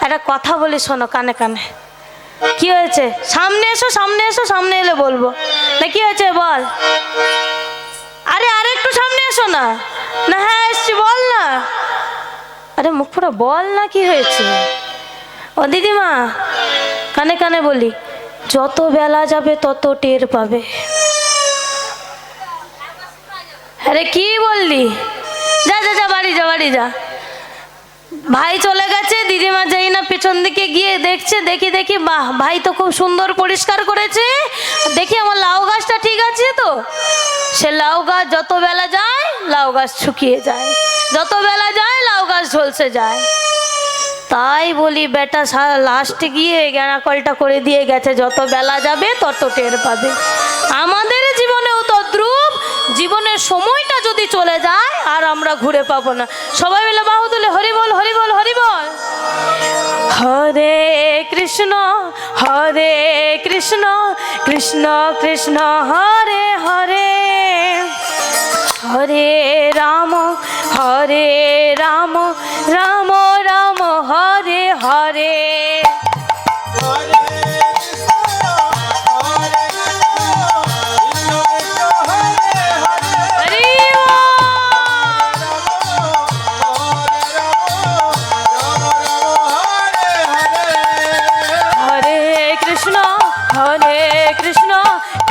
একটা কথা বলি শোনো কানে কানে। কি হয়েছে? সামনে এসো, সামনে এসো, সামনে এলে বলবো। না কি হয়েছে বল। আরে আরে একটু সামনে এসো না। না হ্যাঁ এসছি, বল না। আরে মুখ পুরো বল না কি হয়েছে। ও দিদিমা কানে কানে বলি, যত বেলা যাবে তত টের পাবে। আরে কি বললি? যা যা যা বাড়ি যা, বাড়ি যা। ভাই চলে গেছে, দিদিমা যাই না পেছন দিকে গিয়ে দেখছে, দেখি দেখি বাহ ভাই তো খুব সুন্দর পরিষ্কার করেছে। দেখি আমার লাউ গাছটা ঠিক আছে তো। সে লাউ গাছ যত বেলা যায় লাউ গাছ শুকিয়ে যায়, যত বেলা যায় লাউ গাছ ঝলসে যায়। তাই বলি বেটা লাস্টে গিয়ে জ্ঞানাকলটা করে দিয়ে গেছে, যত বেলা যাবে তত টের পাবে। আমাদের জীবনেও তদ্রূপ, জীবনের সময়টা যদি চলে যায় আর আমরা ঘুরে পাবো না। সবাই মিলে বাহু তুলে হরি বল, হরি বল, হরি বল। হরে কৃষ্ণ হরে কৃষ্ণ কৃষ্ণ কৃষ্ণ হরে হরে, হরে রাম রাম রাম রাম হরে হরে।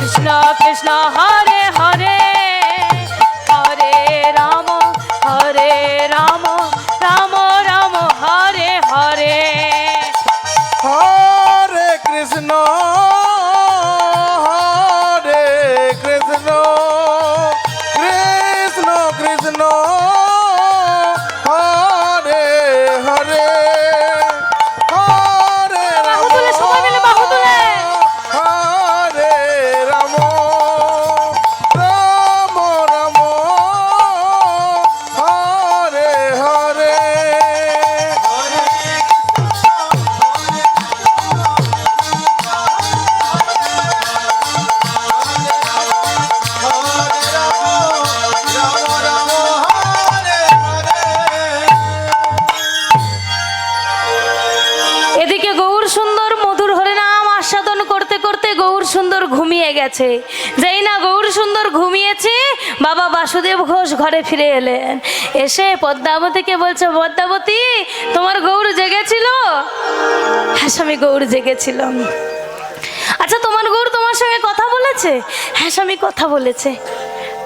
কৃষ্ণ কৃষ্ণ হরে হরে, হরে রাম রাম রাম হরে হরে। হরে কৃষ্ণ কৃষ্ণ কৃষ্ণ হরে হরে, হরে রাম সবাই মিলে বাহু তুলে। হরে রাম রাম রাম হরে হরে। এদিকে গৌর সুন্দর মধুর হরে নাম আস্বাদন করতে করতে গৌর সুন্দর ঘুমিয়ে গেছে। যেই না গৌর সুন্দর ঘুমিয়েছে, বাবা বাসুদেব ঘোষ ঘরে ফিরে এলেন। এসে পদ্মাবতীকে বলছে, পদ্মাবতী তোমার গৌর জেগেছিল? হ্যাঁ স্বামী গৌর জেগেছিলাম। আচ্ছা তোমার গৌর তোমার সঙ্গে কথা বলেছে? হ্যাঁ স্বামী কথা বলেছে।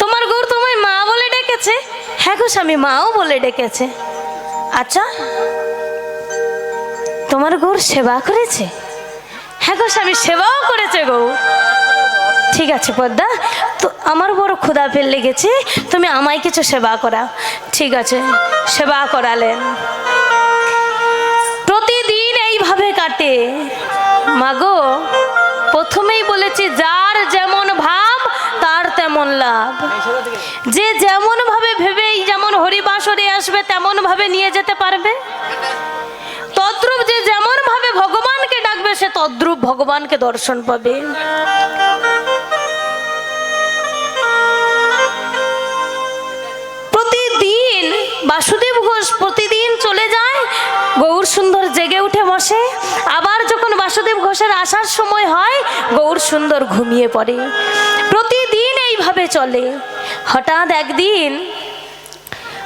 তোমার গৌর তোমায় মা বলে ডেকেছে? হ্যাঁ গো স্বামী মাও বলে ডেকেছে। আচ্ছা তোমার গৌর সেবা করেছে? হ্যাঁ গো স্বামী সেবাও করেছে গৌর। ঠিক আছে পদ্মা, তো আমার বড় ক্ষুধা পেয়ে লেগেছে, তুমি আমায় কিছু সেবা করাও। ঠিক আছে, সেবা করালেন। প্রতিদিন এইভাবে কাটে। মাগো প্রথমেই বলেছি যার যেমন ভাব তার তেমন লাভ। যে যেমন ভাবে ভেবেই যেমন হরিবাসরে আসবে তেমন ভাবে নিয়ে যেতে পারবে, তদ্রূপ যে যেমন ভাবে ভগবানকে ডাকবে সে তদ্রূপ ভগবানকে দর্শন পাবে। প্রতিদিন বাসুদেব ঘোষ প্রতিদিন চলে যায়, গৌর সুন্দর জেগে উঠে বসে। আবার যখন বাসুদেব ঘোষের আসার সময় হয় গৌর সুন্দর ঘুমিয়ে পড়ে। প্রতিদিন এইভাবে চলে। হঠাৎ একদিন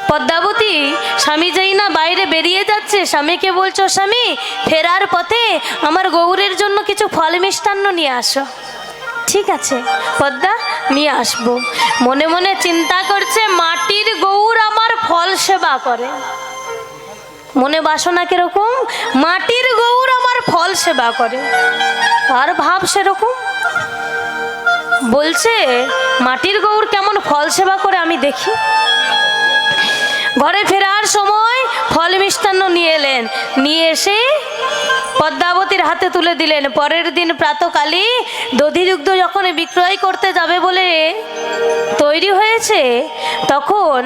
পদ্মাবতী স্বামী যাই না বাইরে বেরিয়ে যাচ্ছে, স্বামীকে বলছো স্বামী ফেরার পথে আমার গৌরের জন্য কিছু ফল মিষ্টান্ন নিয়ে আসো। ঠিক আছে পদ্মা নিয়ে আসবো। মনে মনে চিন্তা করছে মাটির গৌর আমার ফল সেবা করে। মনে বাসনা কিরকম, মাটির গৌর আমার ফল সেবা করে। আর ভাব সেরকম বলছে মাটির গৌর কেমন ফল সেবা করে আমি দেখি। ঘরে ফেরার সময় ফল মিষ্টান্ন নিয়ে এলেন, নিয়ে এসে পদ্মাবতীর হাতে তুলে দিলেন। পরের দিন প্রাতকালে দধিদুগ্ধ যখন বিক্রয় করতে যাবে বলে তৈরি হয়েছে, তখন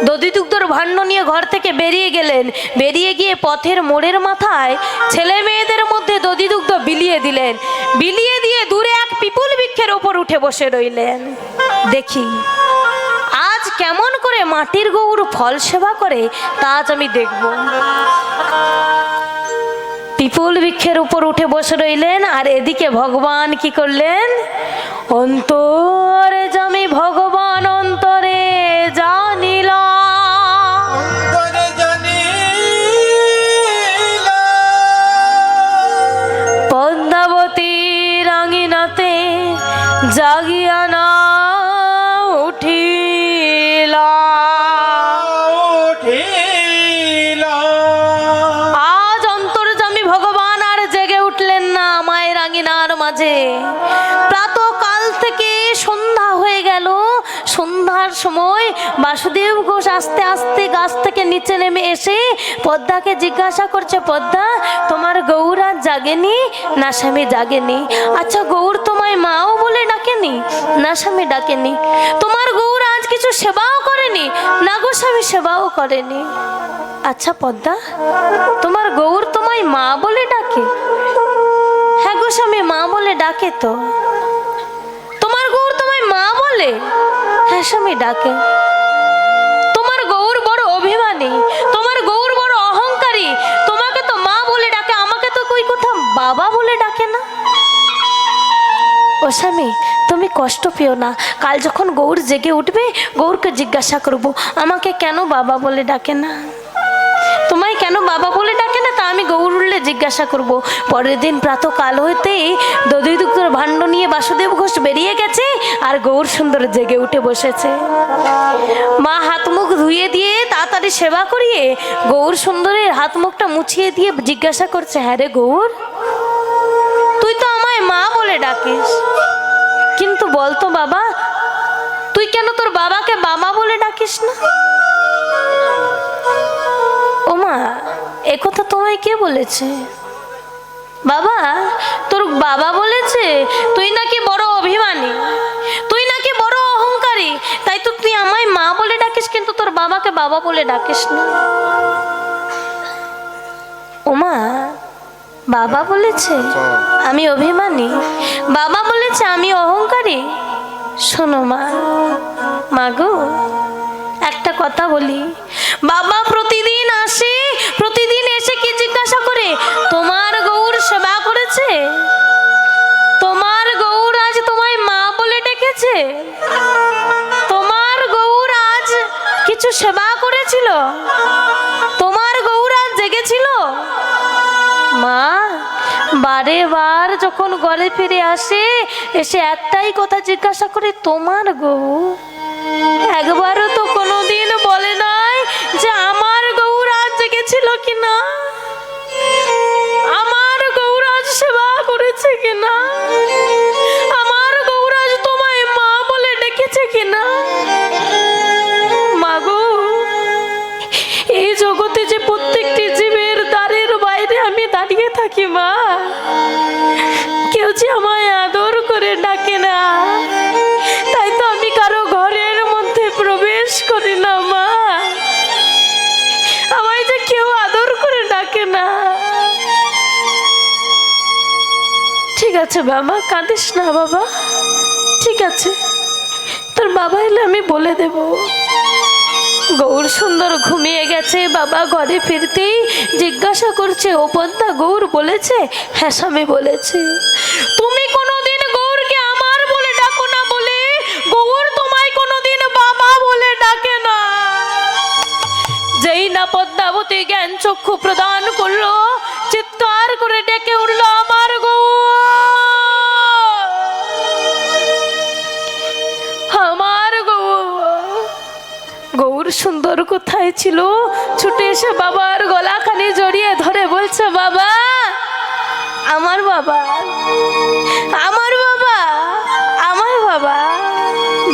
দধিদুগ্ধর ভাণ্ড নিয়ে ঘর থেকে বেরিয়ে গেলেন। বেরিয়ে গিয়ে পথের মোড়ের মাথায় ছেলে মেয়েদের মধ্যে দধিদুগ্ধ বিলিয়ে দিলেন। বিলিয়ে দিয়ে দূরে এক পিপুল বৃক্ষের ওপর উঠে বসে রইলেন। দেখি আজ কেমন করে মাটির গৌর ফল সেবা করে তা আজ আমি দেখব। পিপুল বৃক্ষের উপর উঠে বসে রইলেন, আর এদিকে ভগবান কি করলেন? অন্তরে জামি ভগবান অন্তরে জানিলা, পদ্মাবতী রাঙিনাতে জাগিয়া না উঠিলা। আজ অন্তর্যামী ভগবান আর জেগে উঠলেন না মায়ের আঙিনার মাঝে। প্রাতঃকাল থেকে সন্ধ্যা হয়ে গেল। সন্ধ্যার সময় বাসুদেব ঘোষ আস্তে আস্তে গাছ থেকে নিচে নেমে এসে পদ্মাকে জিজ্ঞাসা করছে, পদ্মা, তোমার গৌর আজ জাগেনি? না স্বামী জাগেনি। আচ্ছা, গৌর তোমায় মাও বলে ডাকেনি? না স্বামী ডাকেনি। তোমার গৌর আজ কিছু সেবাও করেনি? না গো স্বামী, সেবাও করেনি। আচ্ছা পদ্মা, তোমার গৌর তোমায় মা বলে ডাকে? হ্যাঁ গো স্বামী, মা বলে ডাকে তো। তোমার গৌর তোমায় মা বলে? হ্যাঁ স্বামী, ডাকে। তোমার গৌর বড় অভিমানী, তোমার গৌর বড় অহংকারী, তোমাকে তো মা বলে ডাকে, আমাকে তো কই কোথাও বাবা বলে ডাকে না। ও স্বামী, তুমি কষ্ট পেও না, কাল যখন গৌর জেগে উঠবে গৌরকে জিজ্ঞাসা করব আমাকে কেন বাবা বলে ডাকে না, তোমায় কেন বাবা বলে ডাকে না, তা আমি গৌর উঠলে জিজ্ঞাসা করব। পরের দিন প্রাতঃকাল হইতেই দধি দুগ্ধর ভাণ্ড নিয়ে বাসুদেব ঘোষ বেরিয়ে গেছে, আর গৌর সুন্দর জেগে উঠে বসেছে। মা হাত মুখ ধুয়ে দিয়ে তাড়াতাড়ি সেবা করিয়ে গৌর সুন্দরের হাত মুখটা মুছিয়ে দিয়ে জিজ্ঞাসা করছে, হ্যাঁ রে গৌর, তুই তো আমায় মা বলে ডাকিস, কিন্তু বলতো বাবা, তুই কেন তোর বাবাকে বাবা বলে ডাকিস না? ওমা, একথা তোমায় কে বলেছে? বাবা, তোর বাবা বলেছে তুই নাকি বড় অভিমানী, তুই নাকি বড় অহংকারী, তাই তো তুই আমায় মা বলে ডাকিস, কিন্তু তোর বাবাকে বাবা বলে ডাকিস না। ওমা, বাবা বলেছে আমি অভিমানী, বাবা বলেছে আমি অহংকারী? শোনো মা, মাগো একটা কথা বলি, বাবা প্রতিদিন আসে, প্রতিদিন এসে কি জিজ্ঞাসা করে, তোমার গৌর সেবা করেছে? তোমার গৌর আজ তোমায় মা বলে ডেকেছে? তোমার গৌর আজ কিছু সেবা করেছিল? তোমার গৌর আজ জেগেছিল? মা বারে বার যখন ঘরে ফিরে আসে, এসে একটাই কথা জিজ্ঞাসা করে, তোমার গৌর? একবারও তো কোনোদিন বলে নাই যে আমার গৌর আজ জেগেছিল কিনা, আমার গৌর আজ সেবা করেছে কিনা, আমার গৌর আজ তোমায় মা বলে ডেকেছে কিনা। মাগো, এই জগতে যে প্রত্যেকটি জীবের দ্বারের বাইরে আমি দাঁড়িয়ে থাকি মা, কেউ যে আমায় আদর করে ডাকে না, তাই তো আমি কারো ঘরের মধ্যে প্রবেশ করি না মা, আমায় যে কেউ আদর করে ডাকে না। ঠিক আছে বাবা, কাঁদিস না বাবা, ঠিক আছে, তোর বাবা এলে আমি বলে দেব। গৌর সুন্দর ঘুমিয়ে গেছে। বাবা ঘরে ফিরতেই জিজ্ঞাসা করছে, ও পদ্মা, গৌর বলেছে? হ্যাঁ স্বামী বলেছে। তুমি কোনোদিন গৌরকে আমার বলে ডাকো না বলে গৌর তোমায় কোনোদিন বাবা বলে ডাকে না। যেই না পদ্মাবতী জ্ঞান চক্ষু প্রদান করলো, চিৎকার করে ডেকে উঠলো, আমার গৌর, আমার গৌর। গৌর সুন্দর কোথায় ছিল? ছুটে এসে বাবার গলাখানি জড়িয়ে ধরে বলছে, বাবা, আমার বাবা, আমার বাবা, আমার বাবা,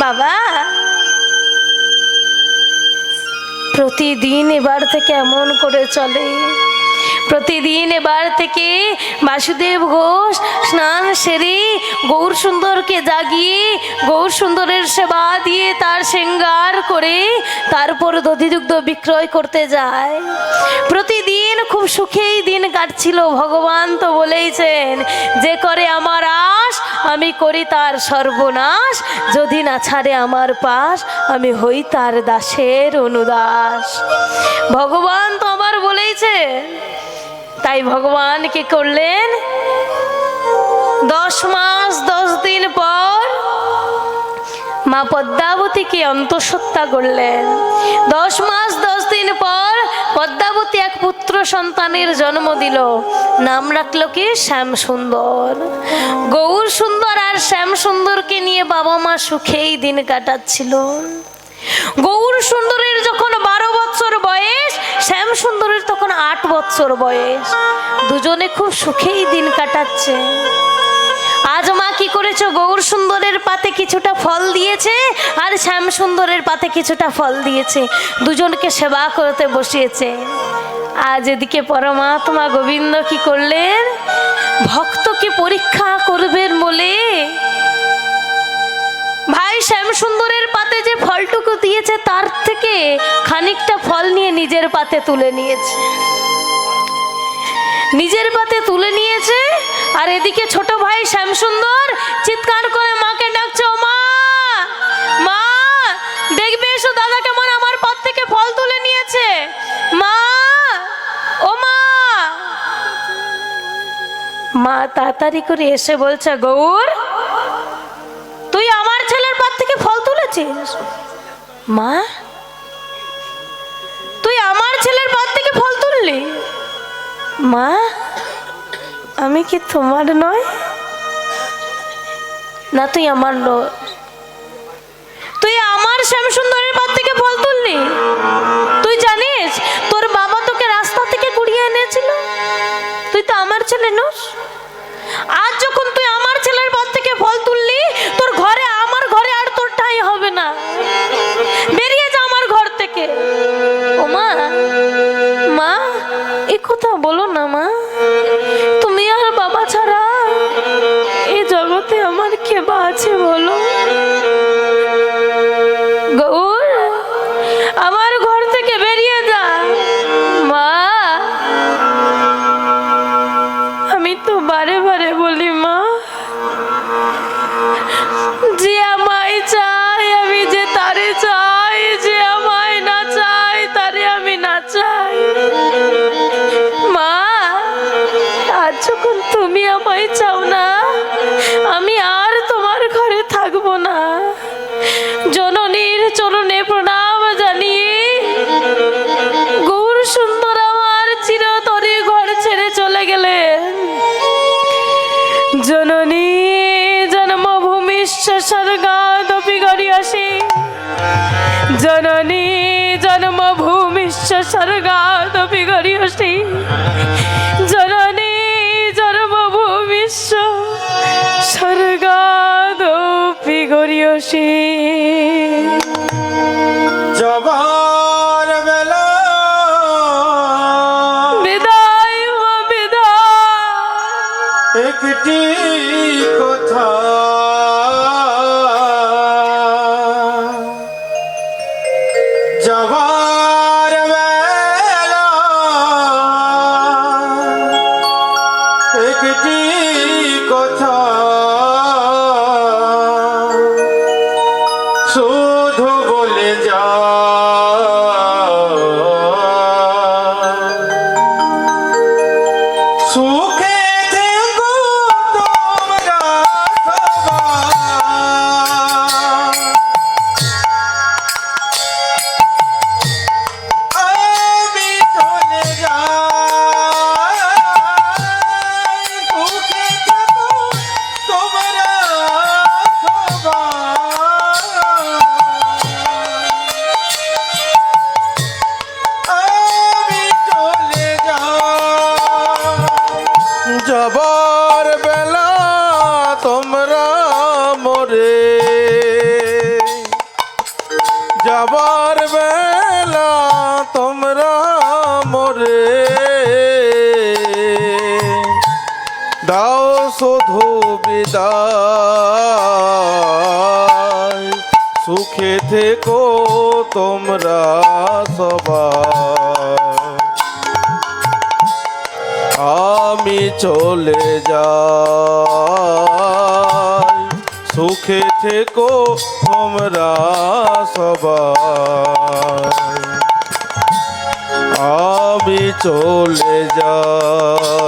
বাবা। প্রতিদিন এবার থেকে এমন করে চলে, প্রতিদিন এবার থেকে বাসুদেব ঘোষ স্নান সেরে গৌর সুন্দরকে জাগিয়ে গৌর সুন্দরের সেবা দিয়ে তার শৃঙ্গার করে তারপর দধিদুগ্ধ বিক্রয় করতে যায়। প্রতিদিন খুব সুখেই দিন কাটছিল। ভগবান তো বলেইছেন, যে করে আমার আশ আমি করি তার সর্বনাশ, যদি না ছাড়ে আমার পাশ আমি হই তার দাসের অনুদাস। ভগবান তো আবার বলেইছে, তাই ভগবান কি করলেন, 10 মাস 10 দিন পর মা পদ্মাবতীকে অন্তঃসত্ত্বা করলেন। 10 মাস 10 দিন পর পদ্মাবতী এক পুত্র সন্তানের জন্ম দিল। নাম রাখলো কি, শ্যাম সুন্দর। গৌর সুন্দর আর শ্যাম সুন্দরকে নিয়ে বাবা মা সুখেই দিন কাটাচ্ছিল। গৌর সুন্দরের যখন 12 বছর বয়স, শ্যাম সুন্দরের তখন 8 বছর বয়স। দুজনে খুব সুখেই দিন কাটাচ্ছে। আজ মা কি করেছে, গৌর সুন্দরের পাতে কিছুটা ফল দিয়েছে আর শ্যাম সুন্দরের পাতে কিছুটা ফল দিয়েছে, দুজনকে সেবা করতে বসিয়েছে। আজ এদিকে পরমাত্মা গোবিন্দ কি করলেন, ভক্তকে পরীক্ষা করবেন বলে ভাই শ্যাম সুন্দরের পাতে যে ফলটুকু দিয়েছে তার থেকে খানিকটা ফল নিয়ে নিজের পাতে তুলে নিয়েছে, নিজের পাতে তুলে নিয়েছে। আর এদিকে ছোট ভাই শ্যাম সুন্দর চিৎকার করে মাকে ডাকছে, ও মা, মা দেখবে এসো, দাদা কেমন আমার পাত থেকে ফল তুলে নিয়েছে, মা, ও মা। মা তাড়াতাড়ি করে এসে বলছে, গৌর তুই আমার ছেলের পাত থেকে ফল তুলেছিস? মা, তুই আমার ছেলের পাত থেকে ফল তুললি? মা, আমি কি তোমার নয়? না, তুই আমার নয়। তুই আমার শ্যাম সুন্দরের পাত থেকে ফল তুললি? তুই জানিস তোর বাবা তোকে রাস্তা থেকে কুড়িয়ে এনেছিল, তুই তো আমার ছেলে নস। আজ যখন তুই আমার ছেলের পাত থেকে ফল তুললি, তোর ঘরে, আমার ঘরে আর তোর ঠাঁই হবে না, বেরিয়ে যা আমার ঘর থেকে। ও মা, মা এ কথা বলো না মা, তুমি আর বাবা ছাড়া এই জগতে আমার কে বা আছে বলো? গৌর আমার ঘর থেকে বেরিয়ে যা। মা, আমি তো বারে বারে বলি মা, যে আমায় চাই আমি যে তারে চাই, যে আমায় না চাই তারে আমি না চাই। মা, আজ যখন তুমি আমায় চাও না, আমি আর তোমার ঘরে থাকবো না। জননীর চরণে প্রণাম জানিয়ে গৌর সুন্দর আমার চিরতরে ঘর ছেড়ে চলে গেলেন। জননী জন্মভূমিশ্চ স্বর্গাদপি গরিয়সি, জননী জন্মভূমিশ্চ স্বর্গাদপি গরিয়সি, জননী জন্মভূমিশ্চ স্বর্গাদপি গরিয়সি। জবার বেলা বিদায় মা বিদায়। একটি কথা জবার বেলা একটি কথা শুধু বলে যা, সুখে থেকো তোমরা সবাই, আমি চলে যাই, সুখে থেকো তোমরা আমি চলে যাই। যাবার বেলা তোমরা মোরে, যাবার বেলা তোমরা মোরে দাও শুধু বিদায়, সুখে থেকো তোমরা সবাই, আমি চলে যাই, সুখে থেকো তোমরা সবাই, আমি চলে যায়।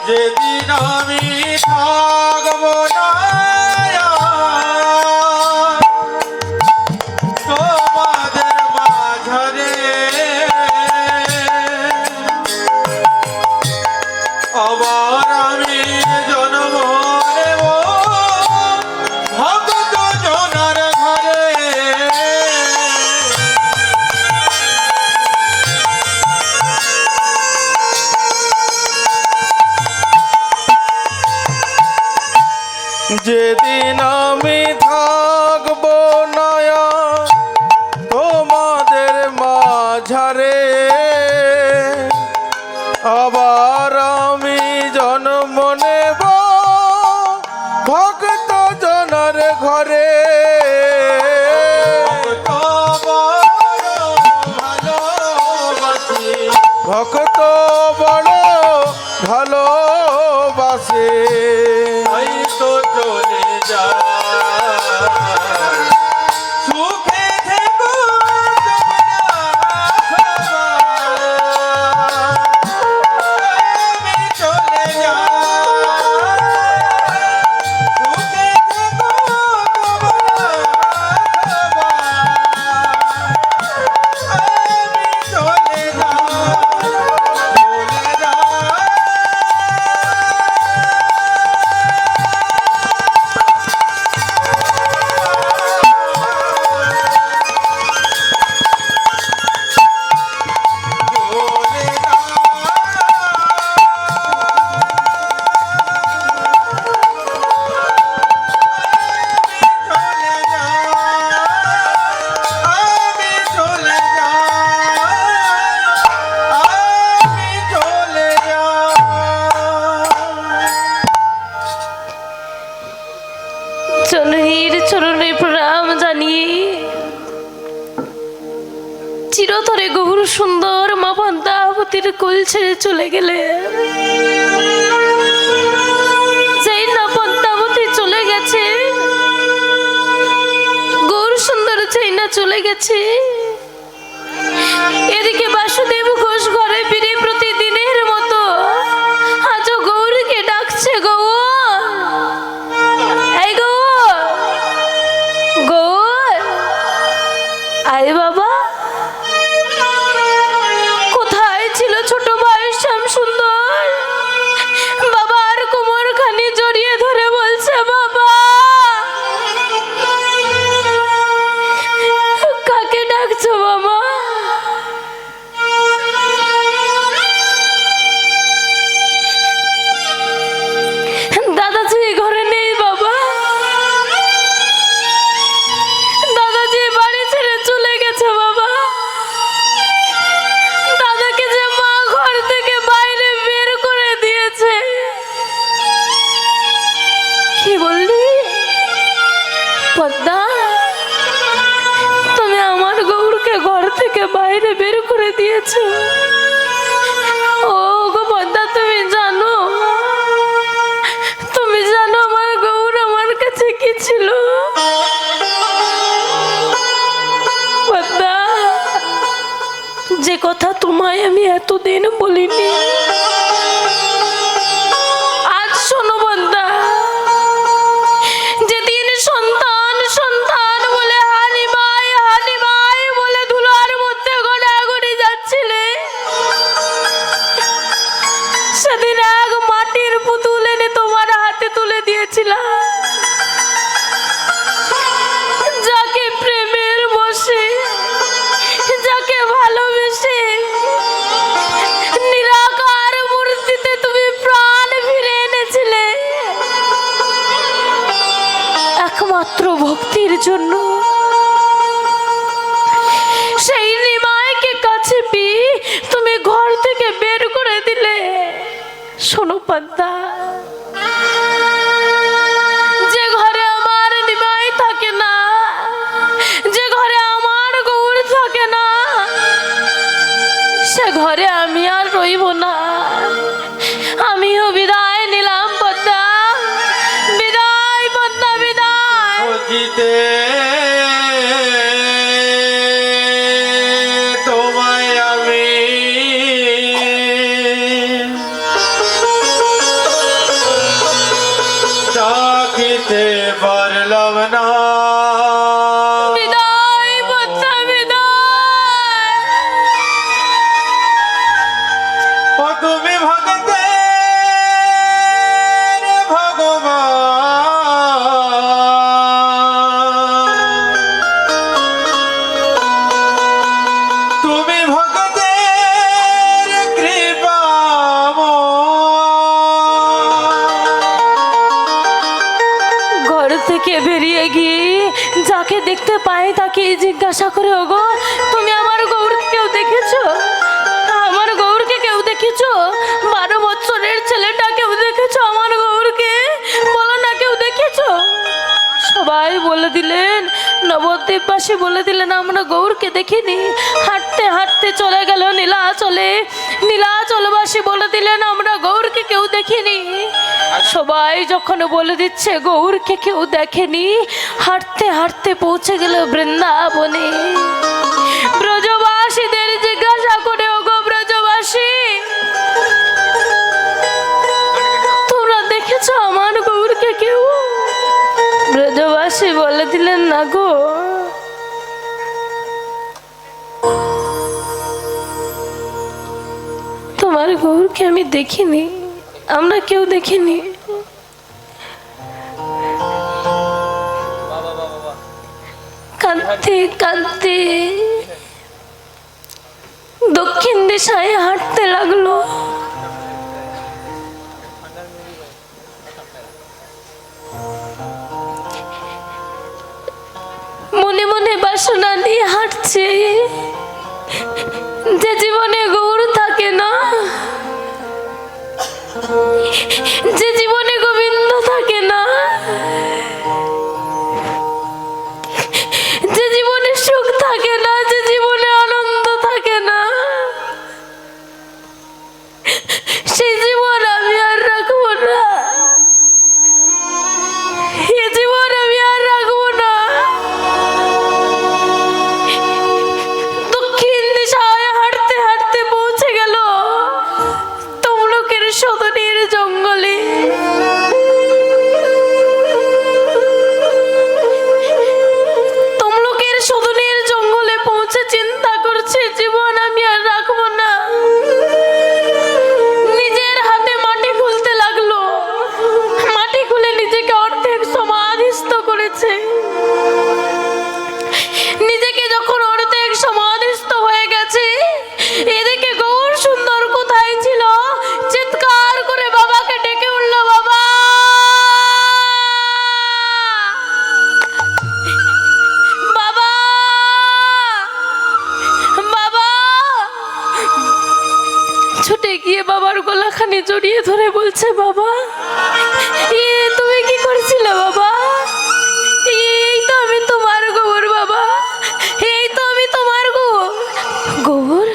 যেদিন আমি থাকব না তোমাদের মাঝারে, আবার আমি জন্ম নেব ভক্ত জনার ঘরে। যেদিন আমি থাকব নয়া তোমাদের মাঝারে, আবার আমি জন্ম নেব ভক্ত জনার ঘরে। ভক্ত বড় ভালোবাসে, তাই তো চলে যায়। সুখে থেকো আমি চলে যাই। সুখে থেকো আমি চলে জননীর চরণে প্রণাম জানিয়ে চিরতরে গৌর সুন্দর মা পদ্মাবতীর কোল ছেড়ে চলে গেলে, যেই না পদ্মাবতী চলে গেছে, গৌর সুন্দর যেই না চলে গেছে, এদিকে বাসুদেব ঘোষ ঘরে ফিরে প্রতিদিনের মতো আজও গৌরকে ডাকছে। গৌর, এই গৌর, গৌর, আয় বাবা। কোথায় ছিল ছোট ভাই শ্যাম সুন্দর? বাবার কোমর খানি জড়িয়ে ধরে বলছে, বাবা কাকে ডাকছো বাবা? দাদাজি ঘরে নেই বাবা, দাদাজি বাড়ি ছেড়ে চলে গেছে বাবা। দাদাকে যে মা ঘর থেকে বাইরে বের করে দিয়েছে। কি বললি পদ্মা? তুমি আমার গৌরকে ঘর থেকে বাইরে বের করে দিয়েছো? ও গো পদ্মা, তুমি জানো, তুমি জানো আমার গৌর আমার কাছে কি ছিল? পদ্মা, যে কথা তোমায় আমি এতদিন বলিনি, আজ শোনো পদ্মা। যেদিন সন্তান সন্তান বলে হানি ভাই বলে ধুলার মধ্যে গড়াগড়ি যাচ্ছিলে, সেদিন এক মাটির পুতুল এনে তোমার হাতে তুলে দিয়েছিলাম, যাকে প্রেমের বসে, যাকে ভালোবেসে নিরাকার জন্য। সেই নিমাইকে কাছে পেয়ে তুমি ঘর থেকে বের করে দিলে। শোনো পান্তা, যে ঘরে আমার নিমাই থাকে না, যে ঘরে আমার গৌর থাকে না, সে ঘরে আমি আর রইব না। আমিও বিদায় নিলাম পদ্মা, বিদায় পদ্মা বিদায়। খুঁজিতে তোমায় আমি ডাকিতে পারলাম না। বিদায় পদ্মা বিদায়। ও তুমি ভক্তের ভগবান, তুমি ভক্তের কৃপাময়। ঘর থেকে বেরিয়ে গিয়ে যাকে দেখতে পাই তাকে জিজ্ঞাসা করে, ওগো তুমি আমার গৌরকে কেউ দেখেছো? আমার গৌরকে কেউ দেখেছো? 12 বছরের ছেলেটা কেউ দেখেছো? আমার গৌরকে বলো না, কেউ দেখেছো? সবাই বলে দিলেন, নবদ্বীপবাসী বলে দিলেন আমরা গৌরকে দেখিনি। হাঁটতে হাঁটতে চলে গেল নীলাচলে। নীলাচলবাসী বলে দিলেন আমরা গৌরকে কেউ দেখিনি। সবাই যখন বলে দিচ্ছে গৌরকে কেউ দেখেনি, হাঁটতে হাঁটতে পৌঁছে গেল বৃন্দাবনে। ব্রজবাসীদের জিজ্ঞাসা করে, ওগো ব্রজবাসী, তোমরা দেখেছো আমার গৌরকে কেউ? ব্রজবাসী বলে দিলেন না গো, তোমার গৌরকে আমি দেখিনি, আমরা কেউ দেখিনি। কাঁদতে কাঁদতে দক্ষিণ দিশায় হাঁটতে লাগলো। মনে মনে বাসনা নিয়ে হাঁটছে। যে জীবনে গৌর থাকে না, যে জীবনে গোবিন্দ থাকে না, যে জীবনে সুখ থাকে না, যে জীবনে আনন্দ থাকে না, সেই জীবন আমি আর রাখবো না। এ জীবন আমি আর রাখবো না। দক্ষিণ দিশায় হাঁটতে হাঁটতে পৌঁছে গেল তমলুকের সদনের জঙ্গলে। তমলুকের সদনের জঙ্গলে পৌঁছে চিন্তা করছে জীবন আমি আর রাখবো না। নিজের হাতে মাটি খুলতে লাগলো। মাটি খুলে নিজেকে অর্ধেক সমাধিস্থ করেছে। নিজেকে যখন অর্ধেক সমাধিস্থ হয়ে গেছে, এদিকে গৌর সুন্দর কোথায় ছিল চিৎকার করে বাবাকে ডেকে উঠলো, বাবা বাবা বাবা। ছুটে গিয়ে বাবার গলাখানি জড়িয়ে ধরে বলছে, বাবা তুমি কি করছিলে বাবা? এই তো আমি তোমার গৌর বাবা, এই তো আমি তোমার গৌর। গৌর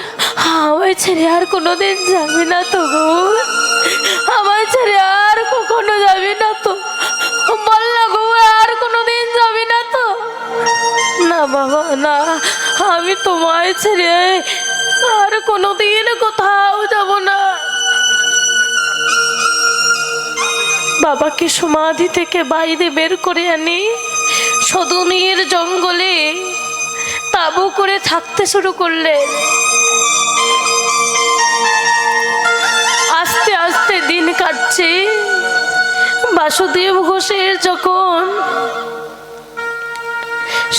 আমায় ছেড়ে আর কোনোদিন যাবে না তো গৌর? আমায় ছেড়ে আর কখনো যাবে না তো? বল না গৌর, আর কোনোদিন যাবে না তো? না বাবা না, আমি তোমায় ছেড়ে আর কোনোদিন কোথাও যাব না। বাবাকে সমাধি থেকে বাইরে বের করে আনি সদনের জঙ্গলে তাঁবু করে থাকতে শুরু করলেন। আস্তে আস্তে দিন কাটছে। বাসুদেব ঘোষের যখন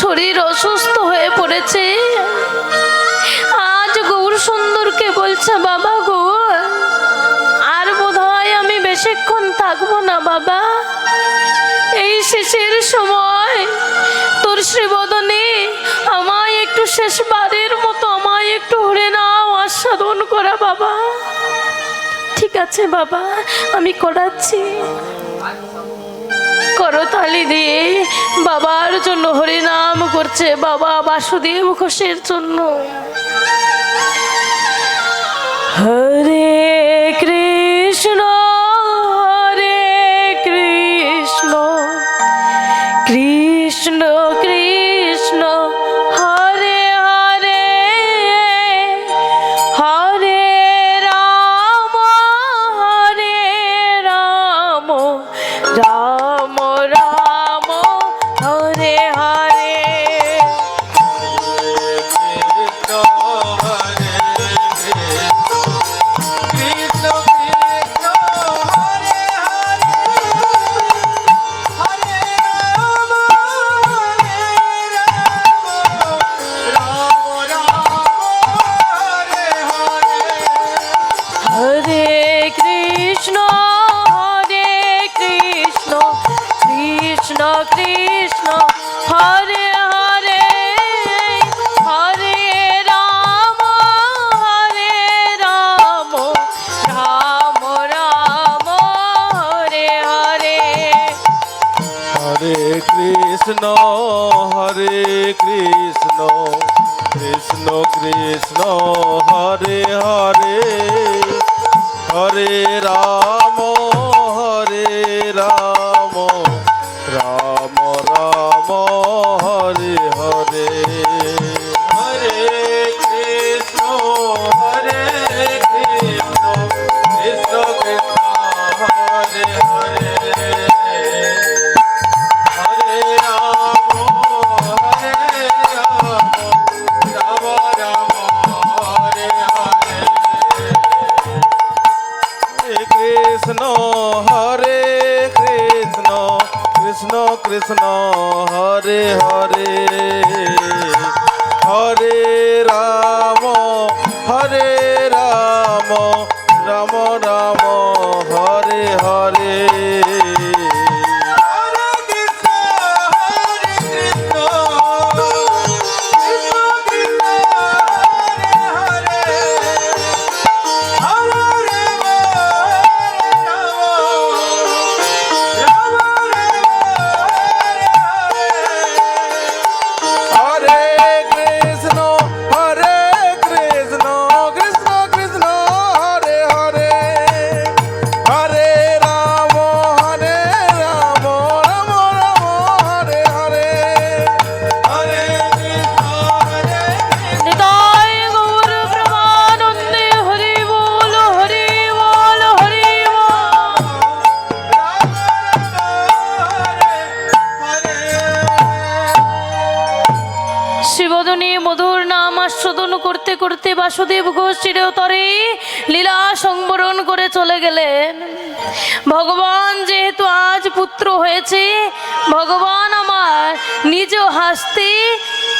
শরীর অসুস্থ হয়ে পড়েছে, আজ গৌর সুন্দরকে বলছে, বাবা গো আর বোধহয় আমি বেশিক্ষণ থাকবো না বাবা। এই শেষের সময় তোর শ্রীবদনে আমায় একটু শেষবারের মতো আমায় একটু হরে নাও আস্বাদন করা বাবা। ঠিক আছে বাবা, আমি করাচ্ছি। করতালি দিয়ে বাবার জন্য হরি নাম করছে, বাবা বাসুদেব ঘোষের জন্য। হরে কৃষ্ণ হরে কৃষ্ণ কৃষ্ণ কৃষ্ণ হরে হরে হরে রাম রাম রাম হরে হরে। হরে কৃষ্ণ হরে কৃষ্ণ কৃষ্ণ কৃষ্ণ হরে হরে হরে রাম রাম রাম হরে হরে। হরে কৃষ্ণ কৃষ্ণ কৃষ্ণ হরে হরে হরে রাম রাম রাম হরে হরে। হরে কৃষ্ণ হরে কৃষ্ণ কৃষ্ণ কৃষ্ণ হরে হরে হরে রাম রাম রাম হরে হরে। হরে কৃষ্ণ হরে কৃষ্ণ কৃষ্ণ কৃষ্ণ হরে হরে হরে রাম রাম রাম হরে হরে। হরে কৃষ্ণ হরে কৃষ্ণ কৃষ্ণ কৃষ্ণ হরে হরে হরে রাম হরে কৃষ্ণ কৃষ্ণ কৃষ্ণ কৃষ্ণ হরে হরে হরে রাম রাম রাম হরে হরে। হরে কৃষ্ণ হরে নিতাই গৌর প্রেমানন্দে হরি বল হরি বল হরি বল। শিবদনী মধুর নাম আস্বাদন করতে করতে বাসুদেব ঘোষ চিরতরে লীলা সংবরণ করে চলে গেলেন। ভগবান যেহেতু আজ পুত্র হয়েছে, ভগবান আমার নিজ হস্তে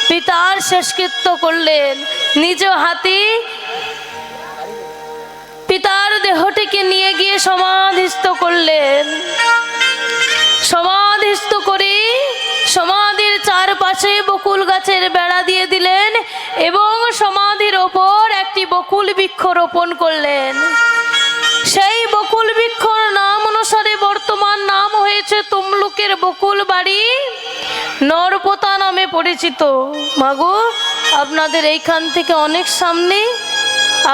পিতার শেষকৃত্য করলেন। নিজ হাতে পিতার দেহটিকে নিয়ে গিয়ে সমাধিস্থ করলেন। সমাধিস্থ করে সমাধির চারপাশে বকুল গাছের বেড়া দিয়ে দিলেন এবং সমাধির ওপর একটি বকুল বৃক্ষ রোপণ করলেন। সেই বকুল বৃক্ষর নাম অনুসারে বর্তমান নাম হয়েছে তমলুকের বকুল বাড়ি, নরপোতা নামে পরিচিত। মাগো, আপনাদের এইখান থেকে অনেক সামনে,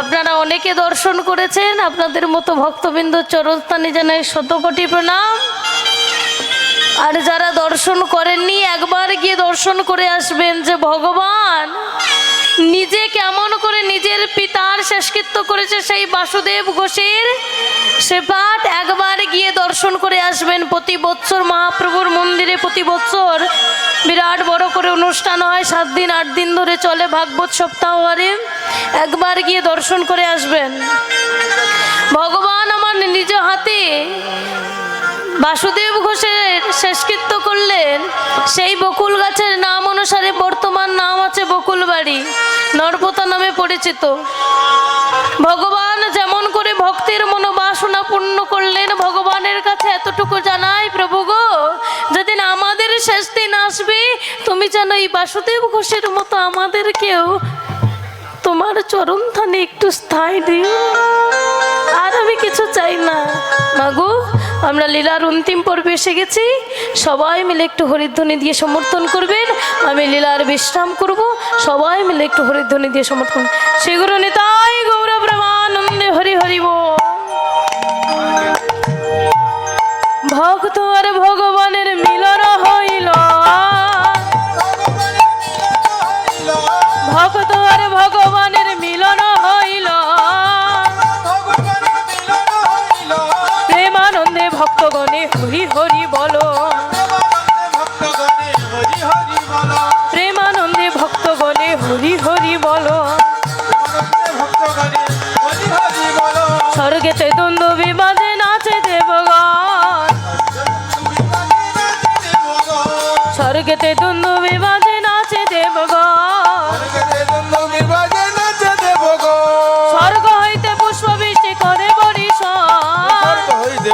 আপনারা অনেকে দর্শন করেছেন। আপনাদের মতো ভক্তবৃন্দ চরণস্থানে জানাই শতকোটি প্রণাম। আর যারা দর্শন করেননি একবার গিয়ে দর্শন করে আসবেন যে ভগবান নিজে কেমন করে নিজের পিতার শেষকৃত্য করেছে। সেই বাসুদেব ঘোষের সে পাঠ একবার গিয়ে দর্শন করে আসবেন। প্রতি বছর মহাপ্রভুর মন্দিরে প্রতি বছর বিরাট বড় করে অনুষ্ঠান হয়, 7 দিন 8 দিন ধরে চলে ভাগবত সপ্তাহ হারে। একবার গিয়ে দর্শন করে আসবেন। ভগবান আমার নিজ হাতে বাসুদেব ঘোষের শেষকৃত্য করলেন। সেই বকুল গাছের নাম অনুসারে বর্তমান নাম আছে বকুল বাড়ি, নরপোতা নামে পরিচিত। ভগবান যেমন করে ভক্তের মনোবাসনা পূর্ণ করলেন, ভগবানের কাছে এতটুকু জানাই, প্রভু গো, যেদিন আমাদের শেষ দিন আসবে তুমি যেন এই বাসুদেব ঘোষের মতো আমাদেরকেও তোমার চরণ থানে একটু স্থায়ী দিও। আর আমি কিছু চাই না মাগো। আমরা লীলার অন্তিম পর্বে এসে গেছি, সবাই মিলে একটু হরিধ্বনি দিয়ে সমর্থন করবেন। আমি লীলার বিশ্রাম করব, সবাই মিলে একটু হরিধ্বনি দিয়ে সমর্থন। সেগুলো নিতাই গৌর ব্রহ্মানন্দে হরি হরি বল। ভক্ত আর ভগবানের মিলন হইল, ভক্ত আর ভগবানের মিলন হইল, প্রেমানন্দে ভক্তগণে হরি হরি বলো, প্রেমানন্দে ভক্তগণে হরি হরি বলো। স্বর্গেতে দ্বন্দ্ব বিবাদে নাচে দেবগণ, স্বর্গেতে দ্বন্দ্ব বিবাদে নাচে দেবগণ, স্বর্গ হইতে পুষ্প বৃষ্টি করে বরিশন,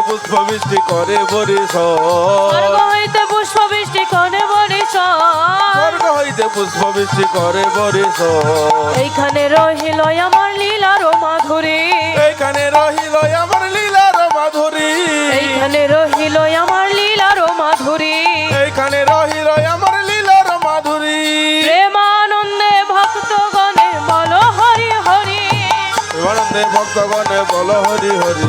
পুষ্প বৃষ্টি করে বরিশন, স্বর্গ হইতে পুষ্প বৃষ্টি করে বরিশন, স্বর্গ হইতে পুষ্প বৃষ্টি করে বরিশন। এইখানে রহিল আমার লীলার মাধুরী, এইখানে রহিল আমার লীলার মাধুরী, এইখানে রহিল আমার লীলার মাধুরী, এইখানে রহিল আমার লীলার মাধুরী। প্রেমানন্দে ভক্তগণে বলো হরি হরি, প্রেমানন্দে ভক্তগণে বলো হরি হরি,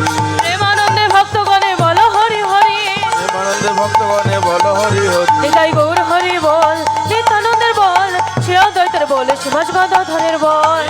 প্রেমানন্দে ভক্তগণে বলো হরি হরি। প্রেমানন্দে ভক্তগণে বলো হরি হরি। নিতাই গৌর হরি বল, নিত্যানন্দের বল, শ্রী অদ্বৈতের বল, শ্রীবাস গদাধরের বল।